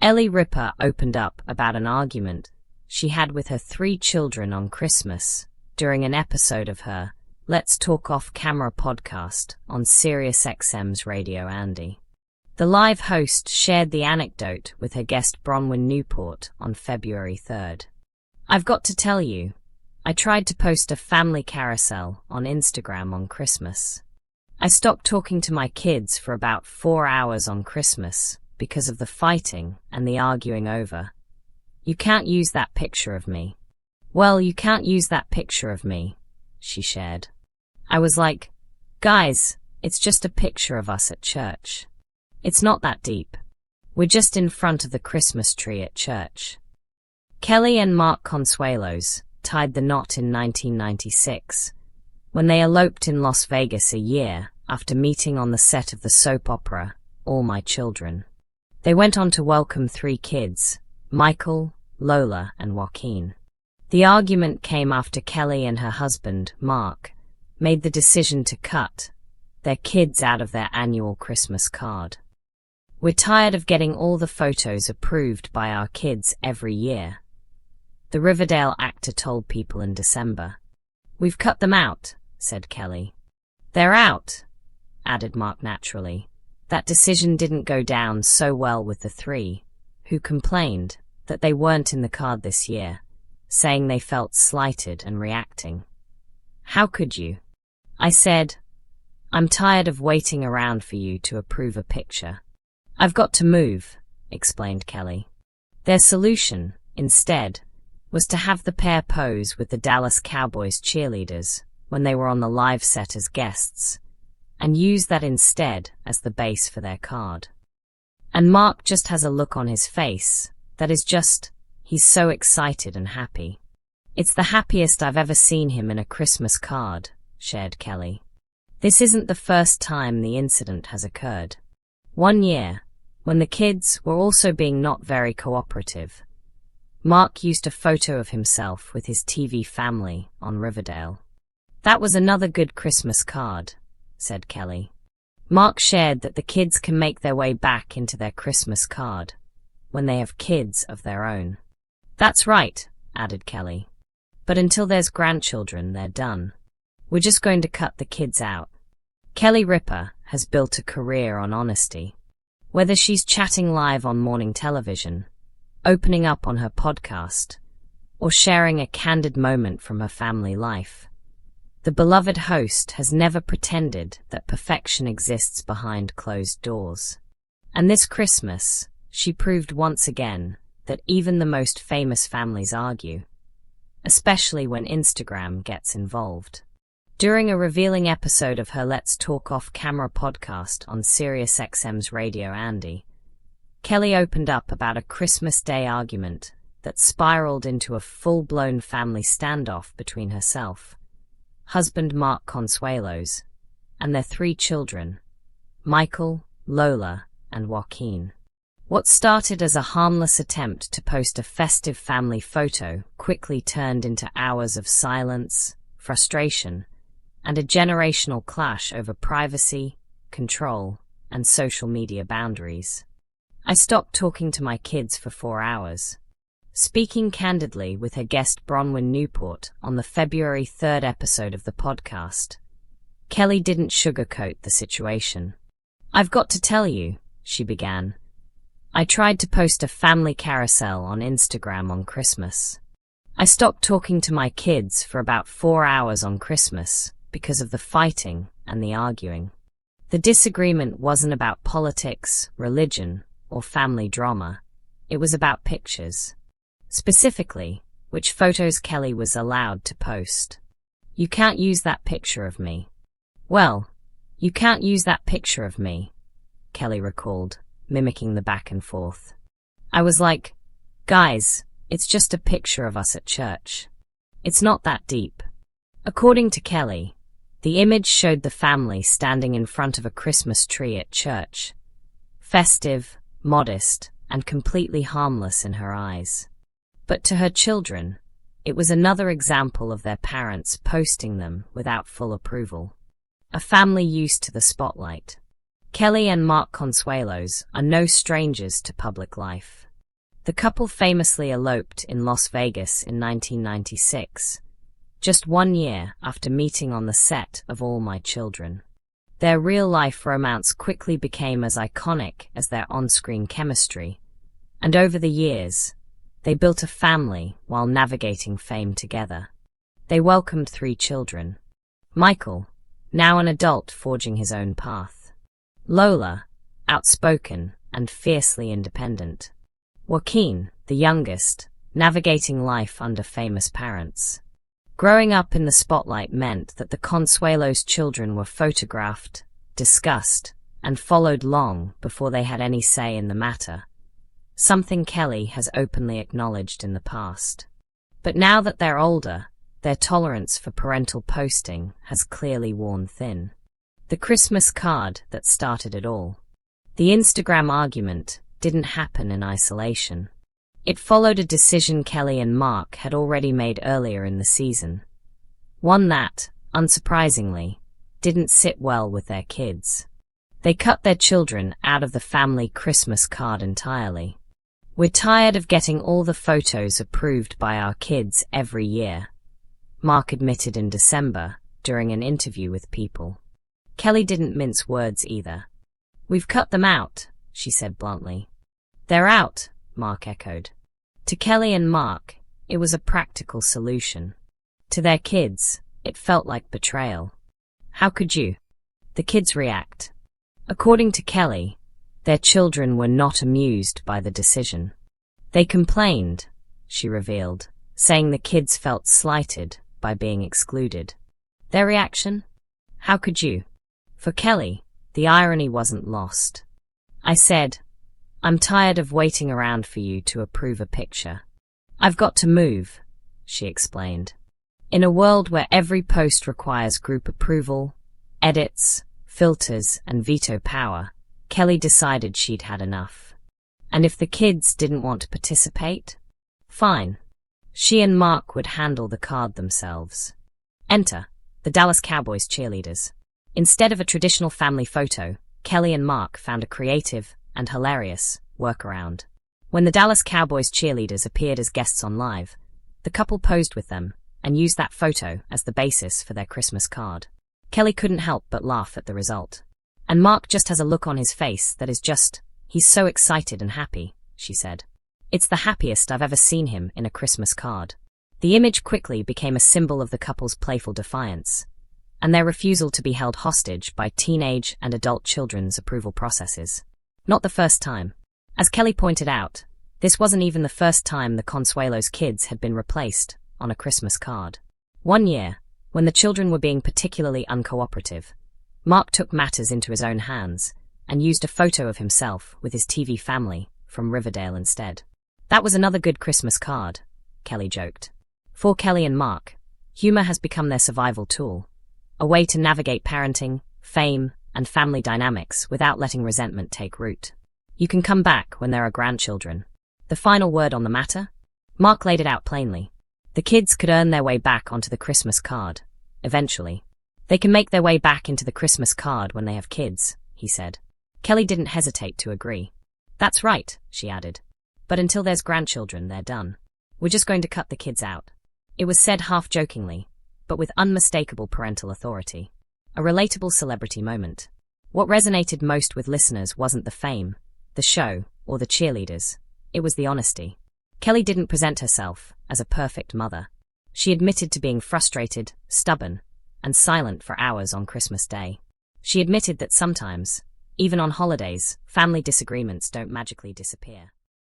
Ripa opened up about an argument she had with her 3 children on Christmas during an episode of her Let's Talk Off-Camera podcast on SiriusXM's Radio Andy. The live host shared the anecdote with her guest Bronwyn Newport on February 3rd. "I've got to tell you, I tried to post a family carousel on Instagram on Christmas. I stopped talking to my kids for about 4 hours on Christmas because of the fighting and the arguing over. You can't use that picture of me. Well, you can't use that picture of me," she shared. "I was like, guys, it's just a picture of us at church. It's not that deep. We're just in front of the Christmas tree at church." Kelly and Mark Consuelos tied the knot in 1996 when they eloped in Las Vegas a year after meeting on the set of the soap opera All My Children. They went on to welcome 3 kids, Michael, Lola, and Joaquin. The argument came after Kelly and her husband, Mark, made the decision to cut their kids out of their annual Christmas card. "We're tired of getting all the photos approved by our kids every year," the Riverdale actor told People in December. "We've cut them out," said Kelly. "They're out," added Mark naturally. That decision didn't go down so well with the 3, who complained that they weren't in the card this year, saying they felt slighted and reacting. "How could you?" I said, "I'm tired of waiting around for you to approve a picture. I've got to move," explained Kelly. Their solution, instead, was to have the pair pose with the Dallas Cowboys cheerleaders when they were on the live set as guests, and use that instead as the base for their card. And Mark just has a look on his face that is just, he's so excited and happy. "It's the happiest I've ever seen him in a Christmas card," shared Kelly. This isn't the first time the incident has occurred. One year, when the kids were also being not very cooperative, Mark used a photo of himself with his TV family on Riverdale. "That was another good Christmas card," said Kelly. Mark shared that the kids can make their way back into their Christmas card when they have kids of their own. "That's right," added Kelly. "But until there's grandchildren, they're done. We're just going to cut the kids out." Kelly Ripa has built a career on honesty. Whether she's chatting live on morning television, opening up on her podcast, or sharing a candid moment from her family life, the beloved host has never pretended that perfection exists behind closed doors. And this Christmas, she proved once again that even the most famous families argue, especially when Instagram gets involved. During a revealing episode of her Let's Talk Off-Camera podcast on SiriusXM's Radio Andy, Kelly opened up about a Christmas Day argument that spiraled into a full-blown family standoff between herself, husband Mark Consuelos, and their 3 children, Michael, Lola, and Joaquin. What started as a harmless attempt to post a festive family photo quickly turned into hours of silence, frustration, and a generational clash over privacy, control, and social media boundaries. "I stopped talking to my kids for 4 hours. Speaking candidly with her guest Bronwyn Newport on the February 3rd episode of the podcast, Kelly didn't sugarcoat the situation. "I've got to tell you," she began, "I tried to post a family carousel on Instagram on Christmas. I stopped talking to my kids for about 4 hours on Christmas because of the fighting and the arguing. The disagreement wasn't about politics, religion, or family drama. It was about pictures. Specifically, which photos Kelly was allowed to post. You can't use that picture of me. Well, you can't use that picture of me, Kelly recalled, mimicking the back and forth. I was like, guys, it's just a picture of us at church. It's not that deep. According to Kelly, the image showed the family standing in front of a Christmas tree at church. Festive, modest, and completely harmless in her eyes. But to her children, it was another example of their parents posting them without full approval. A family used to the spotlight. Kelly and Mark Consuelos are no strangers to public life. The couple famously eloped in Las Vegas in 1996, just 1 year after meeting on the set of All My Children. Their real-life romance quickly became as iconic as their on-screen chemistry, and over the years, they built a family while navigating fame together. They welcomed 3 children. Michael, now an adult forging his own path. Lola, outspoken and fiercely independent. Joaquin, the youngest, navigating life under famous parents. Growing up in the spotlight meant that the Consuelos' children were photographed, discussed, and followed long before they had any say in the matter, something Kelly has openly acknowledged in the past. But now that they're older, their tolerance for parental posting has clearly worn thin. The Christmas card that started it all. The Instagram argument didn't happen in isolation. It followed a decision Kelly and Mark had already made earlier in the season. One that, unsurprisingly, didn't sit well with their kids. They cut their children out of the family Christmas card entirely. "We're tired of getting all the photos approved by our kids every year," Mark admitted in December during an interview with People. Kelly didn't mince words either. "We've cut them out," she said bluntly. "They're out," Mark echoed. To Kelly and Mark, it was a practical solution. To their kids, it felt like betrayal. How could you? The kids react. According to Kelly, their children were not amused by the decision. They complained, she revealed, saying the kids felt slighted by being excluded. Their reaction? How could you? For Kelly, the irony wasn't lost. "I said, I'm tired of waiting around for you to approve a picture. I've got to move," she explained. In a world where every post requires group approval, edits, filters, and veto power, Kelly decided she'd had enough. And if the kids didn't want to participate, fine. She and Mark would handle the card themselves. Enter the Dallas Cowboys cheerleaders. Instead of a traditional family photo, Kelly and Mark found a creative and hilarious workaround. When the Dallas Cowboys cheerleaders appeared as guests on Live, the couple posed with them and used that photo as the basis for their Christmas card. Kelly couldn't help but laugh at the result. "And Mark just has a look on his face that is just, he's so excited and happy," she said. "It's the happiest I've ever seen him in a Christmas card." The image quickly became a symbol of the couple's playful defiance, and their refusal to be held hostage by teenage and adult children's approval processes. Not the first time. As Kelly pointed out, this wasn't even the first time the Consuelos' kids had been replaced on a Christmas card. 1 year, when the children were being particularly uncooperative, Mark took matters into his own hands and used a photo of himself with his TV family from Riverdale instead. "That was another good Christmas card," Kelly joked. For Kelly and Mark, humor has become their survival tool, a way to navigate parenting, fame, and family dynamics without letting resentment take root. You can come back when there are grandchildren. The final word on the matter? Mark laid it out plainly. The kids could earn their way back onto the Christmas card, eventually. "They can make their way back into the Christmas card when they have kids," he said. Kelly didn't hesitate to agree. "That's right," she added. "But until there's grandchildren, they're done. We're just going to cut the kids out." It was said half-jokingly, but with unmistakable parental authority. A relatable celebrity moment. What resonated most with listeners wasn't the fame, the show, or the cheerleaders. It was the honesty. Kelly didn't present herself as a perfect mother. She admitted to being frustrated, stubborn, and silent for hours on Christmas Day. She admitted that sometimes, even on holidays, family disagreements don't magically disappear.